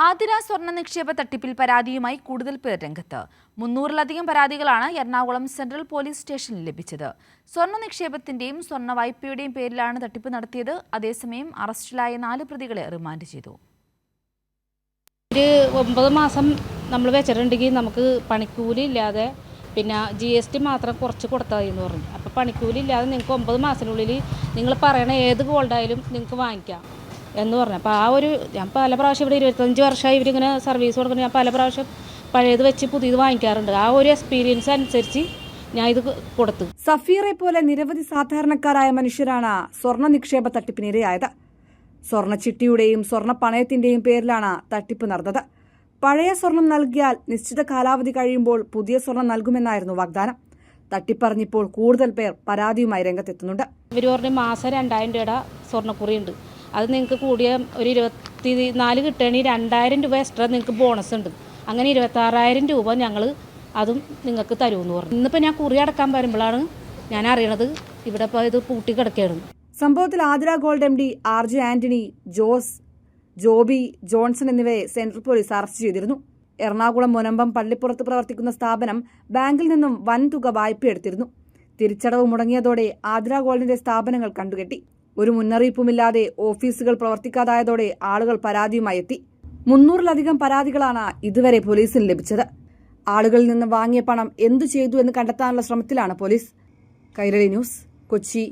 ആതിര സ്വർണ്ണ നിക്ഷേപ തട്ടിപ്പിൽ പരാതിയുമായി കൂടുതൽ പേർ രംഗത്ത്. 300-ലധികം പരാതികളാണ് എറണാകുളം സെൻട്രൽ പോലീസ് സ്റ്റേഷനിൽ ലഭിച്ചത്. സ്വർണ്ണ നിക്ഷേപത്തിന്റെയും സ്വർണ്ണ വായ്പയുടെയും പേരിലാണ് തട്ടിപ്പ് നടത്തിയത്. അതേസമയം അറസ്റ്റിലായ 4 പ്രതികളെ റിമാൻഡ് ചെയ്തു. 9 മാസം നമ്മൾ വെച്ചിട്ടുണ്ടെങ്കിൽ നമുക്ക് പണിക്കൂലി ഇല്ലാതെ പിന്നെ GST മാത്രം കുറച്ച് കൊടുത്താൽ മതി എന്ന് പറഞ്ഞു. അപ്പോൾ പണിക്കൂലി ഇല്ലാതെ നിങ്ങൾക്ക് 9 മാസത്തിനുള്ളിൽ നിങ്ങൾ പറയണ ഏത് ഗോൾഡായാലും നിങ്ങൾക്ക് വാങ്ങിക്കാം എന്ന് പറഞ്ഞു. അപ്പോൾ ഞാൻ പല പ്രാവശ്യം ഇവിടെ 25 വർഷമായി ഇവരിങ്ങനെ സർവീസ് കൊടുക്കുന്നത്. ഞാൻ പല പ്രാവശ്യം പഴയത് വെച്ച് പുതിയത് വാങ്ങിക്കാറുണ്ട്. ആ ഒരു എക്സ്പീരിയൻസ് അനുസരിച്ച് ഞാൻ ഇത് കൊടുത്തു. സഫീറെ പോലെ നിരവധി സാധാരണക്കാരായ മനുഷ്യരാണ് സ്വർണ്ണ നിക്ഷേപ തട്ടിപ്പിനിരയായത്. സ്വർണ്ണച്ചിട്ടിയുടെയും സ്വർണ്ണ പണയത്തിന്റെയും പേരിലാണ് തട്ടിപ്പ് നടന്നത്. പഴയ സ്വർണം നൽകിയാൽ നിശ്ചിത കാലാവധി കഴിയുമ്പോൾ പുതിയ സ്വർണം നൽകുമെന്നായിരുന്നു വാഗ്ദാനം. തട്ടിപ്പറഞ്ഞിപ്പോൾ കൂടുതൽ പേർ പരാതിയുമായി രംഗത്തെത്തുന്നുണ്ട്. ഇവർ പറഞ്ഞ മാസം 2000 രൂപയുടെ സ്വർണ്ണക്കുറി ഉണ്ട്. അത് നിങ്ങൾക്ക് കൂടിയ ഒരു 24 കിട്ടുകയാണെങ്കിൽ 2000 രൂപ എക്സ്ട്രാ നിങ്ങൾക്ക് ബോണസ് ഉണ്ട്. അങ്ങനെ 26,000 രൂപ ഞങ്ങൾ അതും നിങ്ങൾക്ക് തരുമെന്ന് പറഞ്ഞു. ഇന്നിപ്പോൾ ഞാൻ കുറി അടക്കാൻ വരുമ്പോഴാണ് ഞാൻ അറിയണത് ഇവിടെ ഇപ്പോൾ ഇത് പൂട്ടി കിടക്കുകയാണ്. സംഭവത്തിൽ Athira gold MD RJ Antony, Jose, Joby, Johnson എന്നിവരെ സെൻട്രൽ പോലീസ് അറസ്റ്റ് ചെയ്തിരുന്നു. എറണാകുളം മുനമ്പം പള്ളിപ്പുറത്ത് പ്രവർത്തിക്കുന്ന സ്ഥാപനം ബാങ്കിൽ നിന്നും വൻതുക വായ്പയെടുത്തിരുന്നു. തിരിച്ചടവ് മുടങ്ങിയതോടെ ആതിര ഗോൾഡിന്റെ സ്ഥാപനങ്ങൾ കണ്ടുകെട്ടി. ഒരു മുന്നറിയിപ്പുമില്ലാതെ ഓഫീസുകൾ പ്രവർത്തിക്കാതായതോടെ ആളുകൾ പരാതിയുമായി എത്തി. 300-ലധികം പരാതികളാണ് ഇതുവരെ പോലീസിന് ലഭിച്ചത്. ആളുകളിൽ നിന്ന് വാങ്ങിയ പണം എന്തു ചെയ്തു എന്ന് കണ്ടെത്താനുള്ള ശ്രമത്തിലാണ് പോലീസ്. കൈരളി ന്യൂസ്, കൊച്ചി.